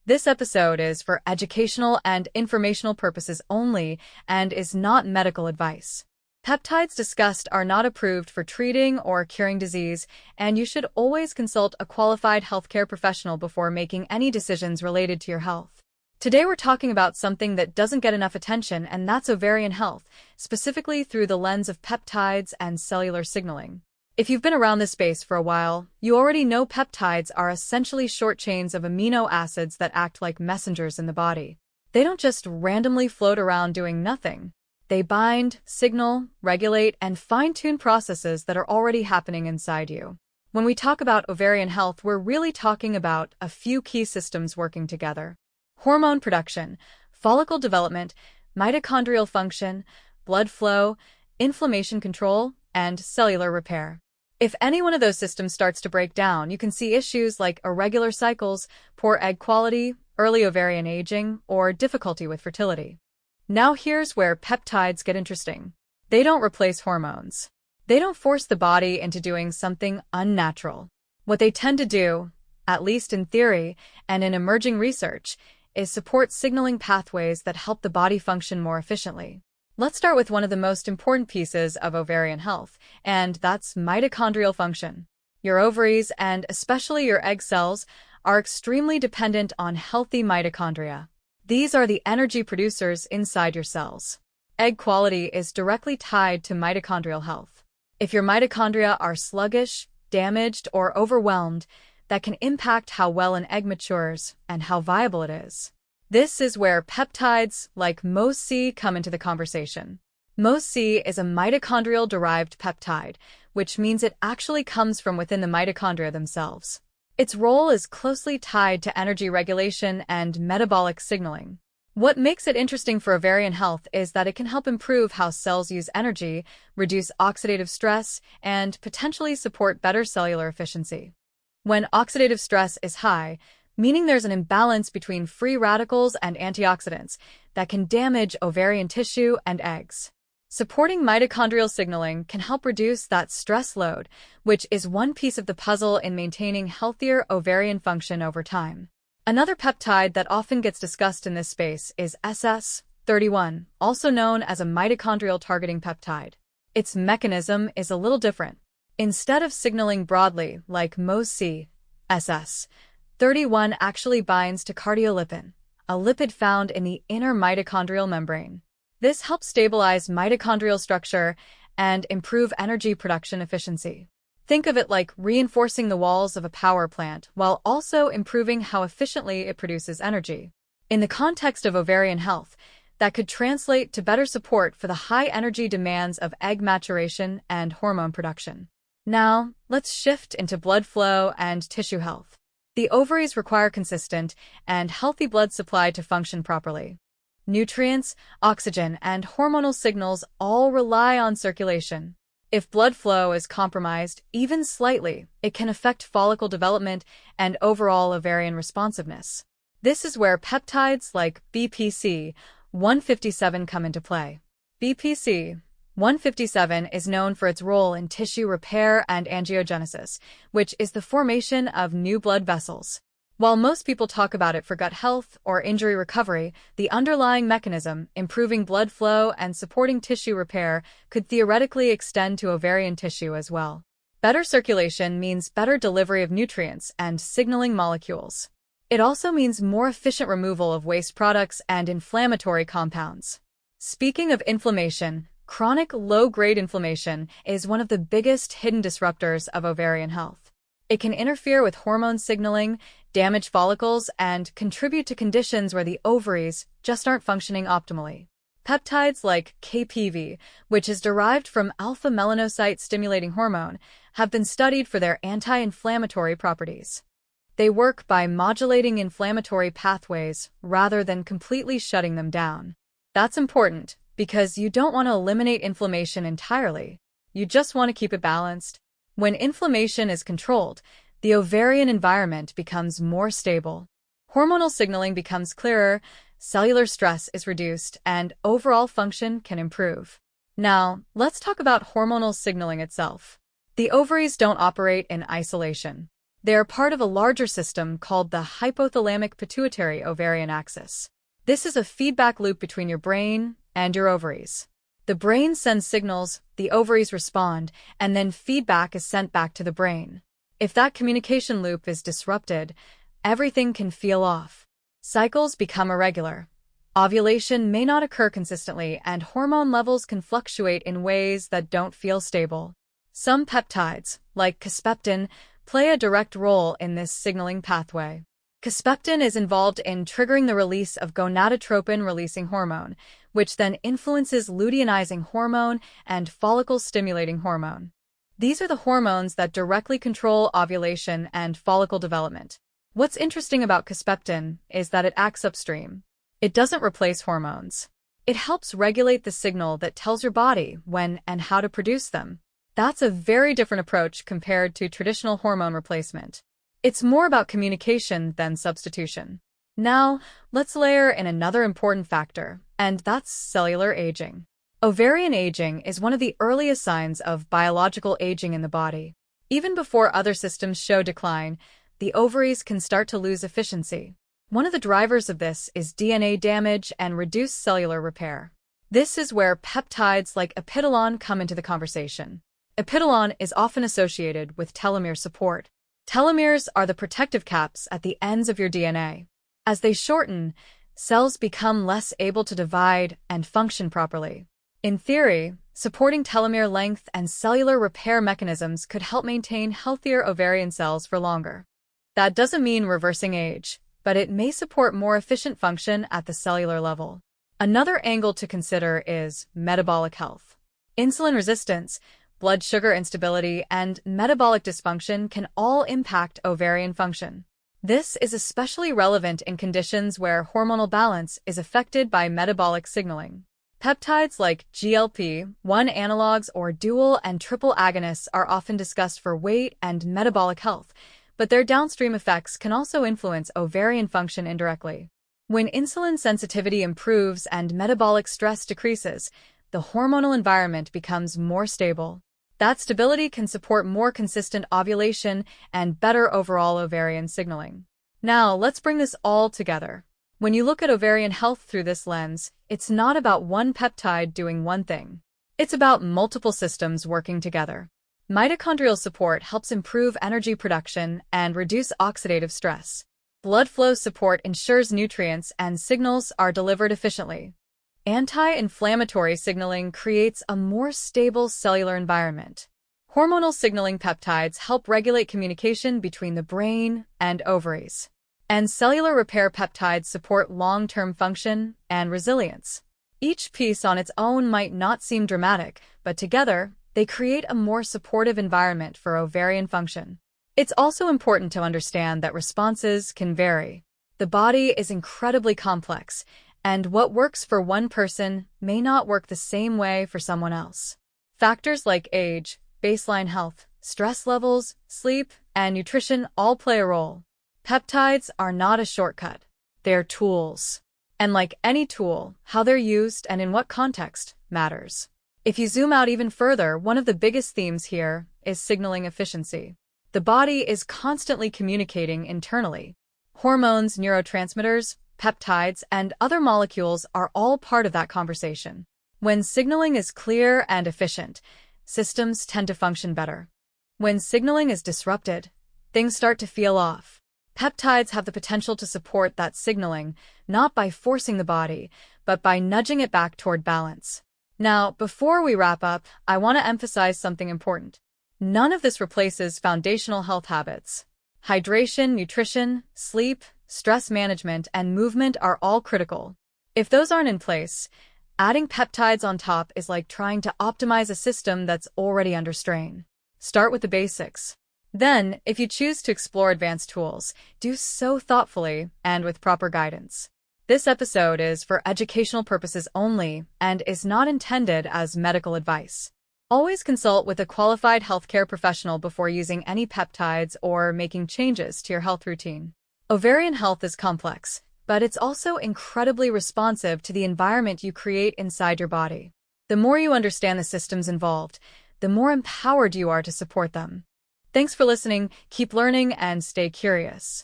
This episode is for educational and informational purposes only and is not medical advice. Peptides discussed are not approved for treating or curing disease, and you should always consult a qualified healthcare professional before making any decisions related to your health. Today we're talking about something that doesn't get enough attention, and that's ovarian health, specifically through the lens of peptides and cellular signaling. If you've been around this space for a while, you already know peptides are essentially short chains of amino acids that act like messengers in the body. They don't just randomly float around doing nothing. They bind, signal, regulate, and fine-tune processes that are already happening inside you. When we talk about ovarian health, we're really talking about a few key systems working together: hormone production, follicle development, mitochondrial function, blood flow, inflammation control, and cellular repair. If any one of those systems starts to break down, you can see issues like irregular cycles, poor egg quality, early ovarian aging, or difficulty with fertility. Now here's where peptides get interesting. They don't replace hormones. They don't force the body into doing something unnatural. What they tend to do, at least in theory and in emerging research, is support signaling pathways that help the body function more efficiently. Let's start with one of the most important pieces of ovarian health, and that's mitochondrial function. Your ovaries, and especially your egg cells, are extremely dependent on healthy mitochondria. These are the energy producers inside your cells. Egg quality is directly tied to mitochondrial health. If your mitochondria are sluggish, damaged, or overwhelmed, that can impact how well an egg matures and how viable it is. This is where peptides like MOTS-c come into the conversation. MOTS-c is a mitochondrial-derived peptide, which means it actually comes from within the mitochondria themselves. Its role is closely tied to energy regulation and metabolic signaling. What makes it interesting for ovarian health is that it can help improve how cells use energy, reduce oxidative stress, and potentially support better cellular efficiency. When oxidative stress is high, meaning there's an imbalance between free radicals and antioxidants that can damage ovarian tissue and eggs. Supporting mitochondrial signaling can help reduce that stress load, which is one piece of the puzzle in maintaining healthier ovarian function over time. Another peptide that often gets discussed in this space is SS31, also known as a mitochondrial targeting peptide. Its mechanism is a little different. Instead of signaling broadly like MOTS-c, SS31 actually binds to cardiolipin, a lipid found in the inner mitochondrial membrane. This helps stabilize mitochondrial structure and improve energy production efficiency. Think of it like reinforcing the walls of a power plant while also improving how efficiently it produces energy. In the context of ovarian health, that could translate to better support for the high energy demands of egg maturation and hormone production. Now, let's shift into blood flow and tissue health. The ovaries require consistent and healthy blood supply to function properly. Nutrients, oxygen, and hormonal signals all rely on circulation. If blood flow is compromised, even slightly, it can affect follicle development and overall ovarian responsiveness. This is where peptides like BPC 157 come into play. BPC 157 is known for its role in tissue repair and angiogenesis, which is the formation of new blood vessels. While most people talk about it for gut health or injury recovery, the underlying mechanism, improving blood flow and supporting tissue repair, could theoretically extend to ovarian tissue as well. Better circulation means better delivery of nutrients and signaling molecules. It also means more efficient removal of waste products and inflammatory compounds. Speaking of inflammation, chronic low-grade inflammation is one of the biggest hidden disruptors of ovarian health. It can interfere with hormone signaling, damage follicles, and contribute to conditions where the ovaries just aren't functioning optimally. Peptides like KPV, which is derived from alpha-melanocyte-stimulating hormone, have been studied for their anti-inflammatory properties. They work by modulating inflammatory pathways rather than completely shutting them down. That's important because you don't want to eliminate inflammation entirely. You just want to keep it balanced. When inflammation is controlled, the ovarian environment becomes more stable. Hormonal signaling becomes clearer, cellular stress is reduced, and overall function can improve. Now, let's talk about hormonal signaling itself. The ovaries don't operate in isolation. They are part of a larger system called the hypothalamic-pituitary-ovarian axis. This is a feedback loop between your brain and your ovaries. The brain sends signals, the ovaries respond, and then feedback is sent back to the brain. If that communication loop is disrupted, everything can feel off. Cycles become irregular. Ovulation may not occur consistently, and hormone levels can fluctuate in ways that don't feel stable. Some peptides, like kisspeptin, play a direct role in this signaling pathway. Kisspeptin is involved in triggering the release of gonadotropin-releasing hormone, which then influences luteinizing hormone and follicle-stimulating hormone. These are the hormones that directly control ovulation and follicle development. What's interesting about kisspeptin is that it acts upstream. It doesn't replace hormones. It helps regulate the signal that tells your body when and how to produce them. That's a very different approach compared to traditional hormone replacement. It's more about communication than substitution. Now, let's layer in another important factor, and that's cellular aging. Ovarian aging is one of the earliest signs of biological aging in the body. Even before other systems show decline, the ovaries can start to lose efficiency. One of the drivers of this is DNA damage and reduced cellular repair. This is where peptides like epitolon come into the conversation. Epitolon is often associated with telomere support. Telomeres are the protective caps at the ends of your DNA. As they shorten, cells become less able to divide and function properly. In theory, supporting telomere length and cellular repair mechanisms could help maintain healthier ovarian cells for longer. That doesn't mean reversing age, but it may support more efficient function at the cellular level. Another angle to consider is metabolic health. Insulin resistance, blood sugar instability, and metabolic dysfunction can all impact ovarian function. This is especially relevant in conditions where hormonal balance is affected by metabolic signaling. Peptides like GLP-1 analogs or dual and triple agonists are often discussed for weight and metabolic health, but their downstream effects can also influence ovarian function indirectly. When insulin sensitivity improves and metabolic stress decreases, the hormonal environment becomes more stable. That stability can support more consistent ovulation and better overall ovarian signaling. Now, let's bring this all together. When you look at ovarian health through this lens, it's not about one peptide doing one thing. It's about multiple systems working together. Mitochondrial support helps improve energy production and reduce oxidative stress. Blood flow support ensures nutrients and signals are delivered efficiently. Anti-inflammatory signaling creates a more stable cellular environment. Hormonal signaling peptides help regulate communication between the brain and ovaries. And cellular repair peptides support long-term function and resilience. Each piece on its own might not seem dramatic, but together, they create a more supportive environment for ovarian function. It's also important to understand that responses can vary. The body is incredibly complex, and what works for one person may not work the same way for someone else. Factors like age, baseline health, stress levels, sleep, and nutrition all play a role. Peptides are not a shortcut. They're tools. And like any tool, how they're used and in what context matters. If you zoom out even further, one of the biggest themes here is signaling efficiency. The body is constantly communicating internally. Hormones, neurotransmitters, peptides, and other molecules are all part of that conversation. When signaling is clear and efficient, systems tend to function better. When signaling is disrupted, things start to feel off. Peptides have the potential to support that signaling, not by forcing the body, but by nudging it back toward balance. Now, before we wrap up, I want to emphasize something important. None of this replaces foundational health habits. Hydration, nutrition, sleep, stress management, and movement are all critical. If those aren't in place, adding peptides on top is like trying to optimize a system that's already under strain. Start with the basics. Then, if you choose to explore advanced tools, do so thoughtfully and with proper guidance. This episode is for educational purposes only and is not intended as medical advice. Always consult with a qualified healthcare professional before using any peptides or making changes to your health routine. Ovarian health is complex, but it's also incredibly responsive to the environment you create inside your body. The more you understand the systems involved, the more empowered you are to support them. Thanks for listening, keep learning, and stay curious.